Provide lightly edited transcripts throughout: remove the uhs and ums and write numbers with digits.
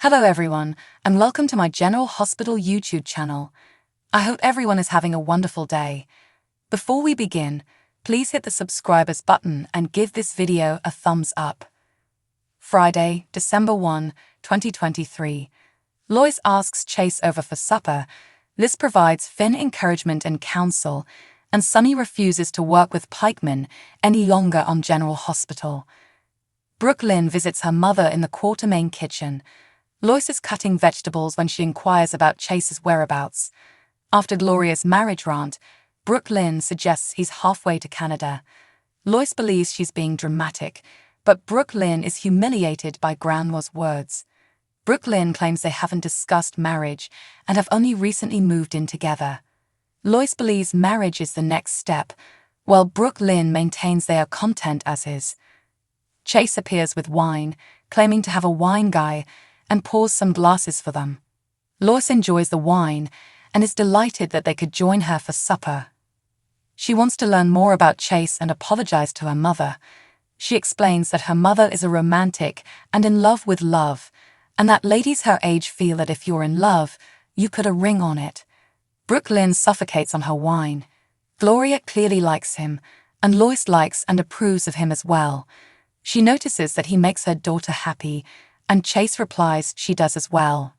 Hello everyone, and welcome to my General Hospital YouTube channel. I hope everyone is having a wonderful day. Before we begin, please hit the subscribers button and give this video a thumbs up. Friday, December 1, 2023. Lois asks Chase over for supper. Liz provides Finn encouragement and counsel, and Sunny refuses to work with Pikeman any longer on General Hospital. Brook Lynn visits her mother in the Quartermain kitchen. Lois is cutting vegetables when she inquires about Chase's whereabouts. After Gloria's marriage rant, Brook Lynn suggests he's halfway to Canada. Lois believes she's being dramatic, but Brook Lynn is humiliated by Grandma's words. Brook Lynn claims they haven't discussed marriage and have only recently moved in together. Lois believes marriage is the next step, while Brook Lynn maintains they are content as is. Chase appears with wine, claiming to have a wine guy, and pours some glasses for them. Lois enjoys the wine and is delighted that they could join her for supper. She wants to learn more about Chase and apologize to her mother. She explains that her mother is a romantic and in love with love, and that ladies her age feel that if you're in love, you put a ring on it. Brook Lynn suffocates on her wine. Gloria clearly likes him, and Lois likes and approves of him as well. She notices that he makes her daughter happy, and Chase replies she does as well.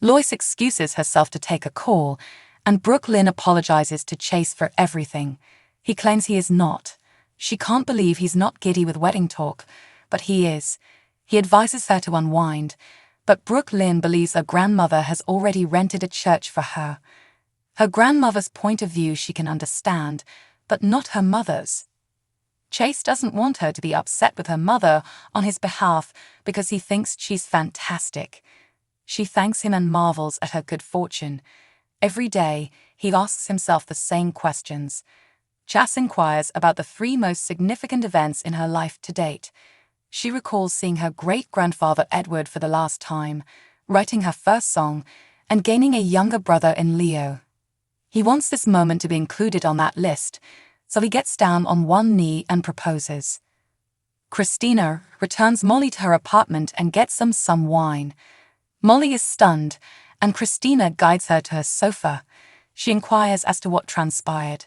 Lois excuses herself to take a call, and Brook Lynn apologizes to Chase for everything. He claims he is not. She can't believe he's not giddy with wedding talk, but he is. He advises her to unwind, but Brook Lynn believes her grandmother has already rented a church for her. Her grandmother's point of view she can understand, but not her mother's. Chase doesn't want her to be upset with her mother on his behalf because he thinks she's fantastic. She thanks him and marvels at her good fortune. Every day, he asks himself the same questions. Chase inquires about the 3 most significant events in her life to date. She recalls seeing her great-grandfather Edward for the last time, writing her first song, and gaining a younger brother in Leo. He wants this moment to be included on that list, so he gets down on one knee and proposes. Christina returns Molly to her apartment and gets them some wine. Molly is stunned, and Christina guides her to her sofa. She inquires as to what transpired.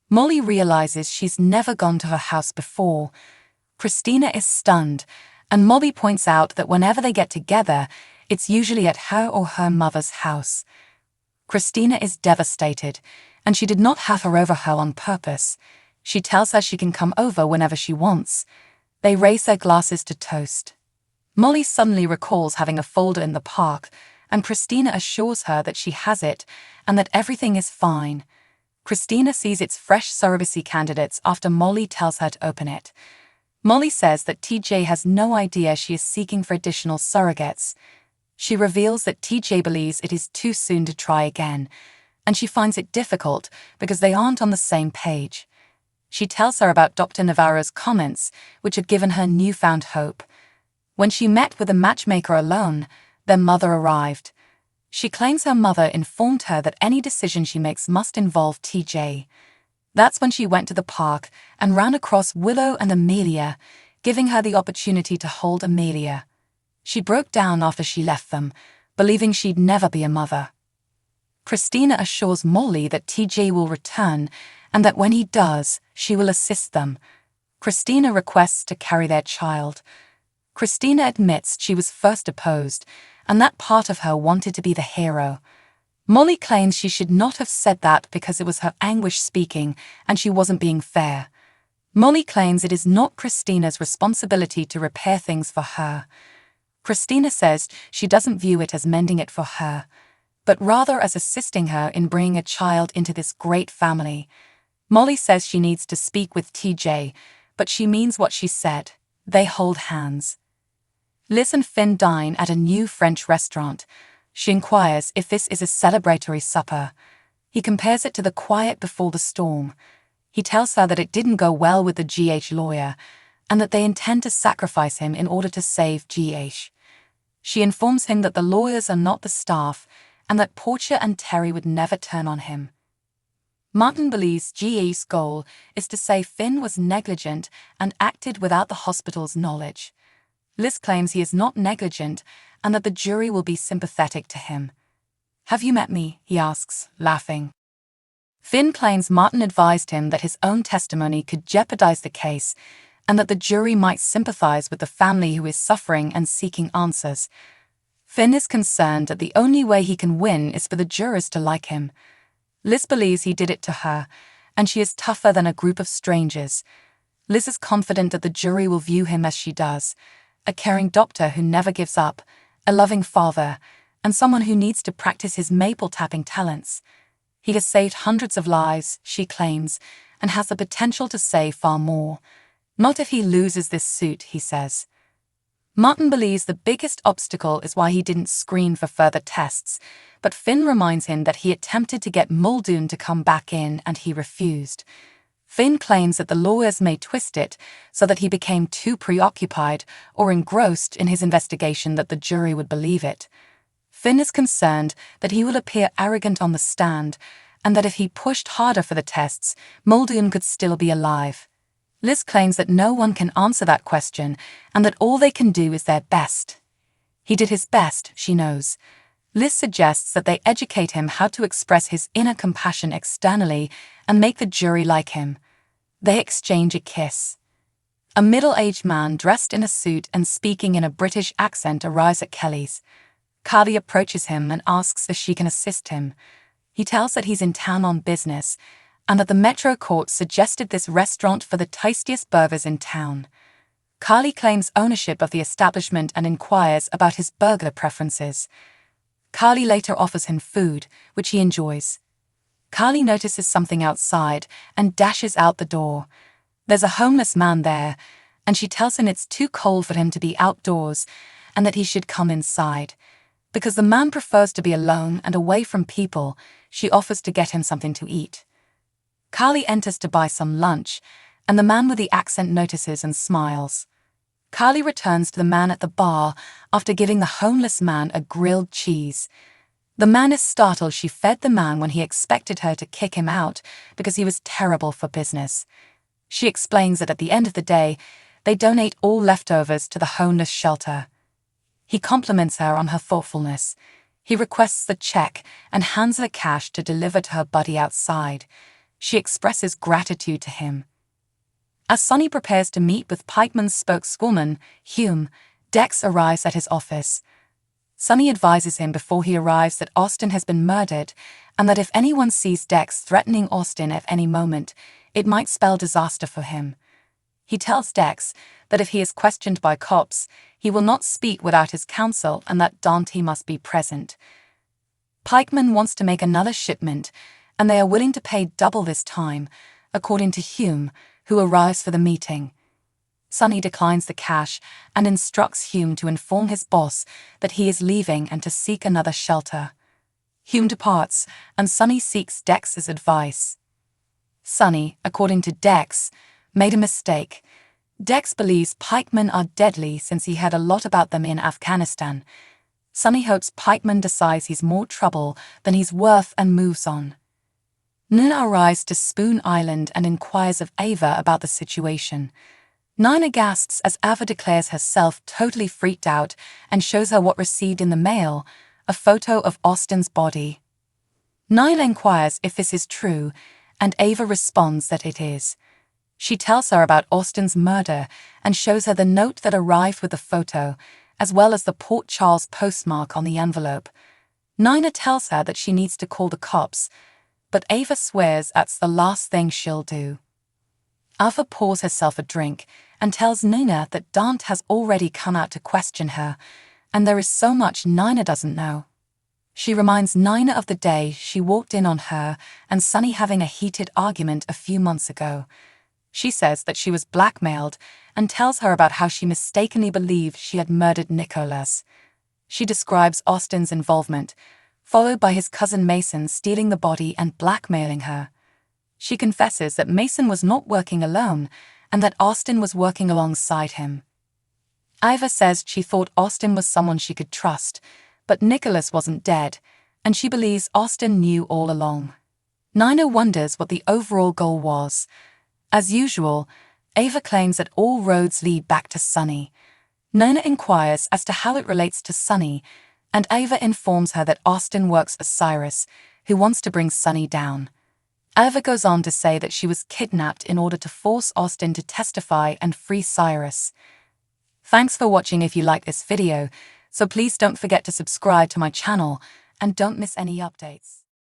Molly realizes she's never gone to her house before. Christina is stunned, and Molly points out that whenever they get together, it's usually at her or her mother's house. Christina is devastated, and she did not have her over her on purpose. She tells her she can come over whenever she wants. They raise their glasses to toast. Molly suddenly recalls having a folder in the park, and Christina assures her that she has it and that everything is fine. Christina sees its fresh surrogacy candidates after Molly tells her to open it. Molly says that TJ has no idea she is seeking for additional surrogates. She reveals that TJ believes it is too soon to try again, and she finds it difficult because they aren't on the same page. She tells her about Dr. Navarro's comments, which had given her newfound hope. When she met with the matchmaker alone, their mother arrived. She claims her mother informed her that any decision she makes must involve TJ. That's when she went to the park and ran across Willow and Amelia, giving her the opportunity to hold Amelia. She broke down after she left them, believing she'd never be a mother. Christina assures Molly that TJ will return and that when he does, she will assist them. Christina requests to carry their child. Christina admits she was first opposed, and that part of her wanted to be the hero. Molly claims she should not have said that because it was her anguish speaking and she wasn't being fair. Molly claims it is not Christina's responsibility to repair things for her. Christina says she doesn't view it as mending it for her, but rather as assisting her in bringing a child into this great family. Molly says she needs to speak with TJ, but she means what she said. They hold hands. Liz and Finn dine at a new French restaurant. She inquires if this is a celebratory supper. He compares it to the quiet before the storm. He tells her that it didn't go well with the GH lawyer, and that they intend to sacrifice him in order to save GH. She informs him that the lawyers are not the staff, and that Portia and Terry would never turn on him. Martin believes GH's goal is to say Finn was negligent and acted without the hospital's knowledge. Liz claims he is not negligent and that the jury will be sympathetic to him. "Have you met me?" he asks, laughing. Finn claims Martin advised him that his own testimony could jeopardize the case and that the jury might sympathize with the family who is suffering and seeking answers. Finn is concerned that the only way he can win is for the jurors to like him. Liz believes he did it to her, and she is tougher than a group of strangers. Liz is confident that the jury will view him as she does, a caring doctor who never gives up, a loving father, and someone who needs to practice his maple-tapping talents. He has saved hundreds of lives, she claims, and has the potential to save far more. Not if he loses this suit, he says. Martin believes the biggest obstacle is why he didn't screen for further tests, but Finn reminds him that he attempted to get Muldoon to come back in and he refused. Finn claims that the lawyers may twist it so that he became too preoccupied or engrossed in his investigation that the jury would believe it. Finn is concerned that he will appear arrogant on the stand and that if he pushed harder for the tests, Muldoon could still be alive. Liz claims that no one can answer that question and that all they can do is their best. He did his best, she knows. Liz suggests that they educate him how to express his inner compassion externally and make the jury like him. They exchange a kiss. A middle-aged man dressed in a suit and speaking in a British accent arrives at Kelly's. Carly approaches him and asks if she can assist him. He tells that he's in town on business and that the Metro Court suggested this restaurant for the tastiest burgers in town. Carly claims ownership of the establishment and inquires about his burger preferences. Carly later offers him food, which he enjoys. Carly notices something outside and dashes out the door. There's a homeless man there, and she tells him it's too cold for him to be outdoors and that he should come inside. Because the man prefers to be alone and away from people, she offers to get him something to eat. Carly enters to buy some lunch, and the man with the accent notices and smiles. Carly returns to the man at the bar after giving the homeless man a grilled cheese. The man is startled she fed the man when he expected her to kick him out because he was terrible for business. She explains that at the end of the day, they donate all leftovers to the homeless shelter. He compliments her on her thoughtfulness. He requests the check and hands her cash to deliver to her buddy outside. She expresses gratitude to him. As Sonny prepares to meet with Pikeman's spokeswoman, Hume, Dex arrives at his office. Sonny advises him before he arrives that Austin has been murdered and that if anyone sees Dex threatening Austin at any moment, it might spell disaster for him. He tells Dex that if he is questioned by cops, he will not speak without his counsel and that Dante must be present. Pikeman wants to make another shipment, and they are willing to pay double this time, according to Hume, who arrives for the meeting. Sonny declines the cash and instructs Hume to inform his boss that he is leaving and to seek another shelter. Hume departs, and Sonny seeks Dex's advice. Sonny, according to Dex, made a mistake. Dex believes pikemen are deadly since he heard a lot about them in Afghanistan. Sonny hopes Pikeman decides he's more trouble than he's worth and moves on. Nina arrives to Spoon Island and inquires of Ava about the situation. Nina gasps as Ava declares herself totally freaked out and shows her what received in the mail, a photo of Austin's body. Nina inquires if this is true, and Ava responds that it is. She tells her about Austin's murder and shows her the note that arrived with the photo, as well as the Port Charles postmark on the envelope. Nina tells her that she needs to call the cops, but Ava swears that's the last thing she'll do. Ava pours herself a drink and tells Nina that Dante has already come out to question her, and there is so much Nina doesn't know. She reminds Nina of the day she walked in on her and Sonny having a heated argument a few months ago. She says that she was blackmailed and tells her about how she mistakenly believed she had murdered Nicholas. She describes Austin's involvement, followed by his cousin Mason stealing the body and blackmailing her. She confesses that Mason was not working alone and that Austin was working alongside him. Ava says she thought Austin was someone she could trust, but Nicholas wasn't dead, and she believes Austin knew all along. Nina wonders what the overall goal was. As usual, Ava claims that all roads lead back to Sonny. Nona inquires as to how it relates to Sunny, and Ava informs her that Austin works for Cyrus, who wants to bring Sunny down. Ava goes on to say that she was kidnapped in order to force Austin to testify and free Cyrus. Thanks for watching. If you like this video, so please don't forget to subscribe to my channel and don't miss any updates.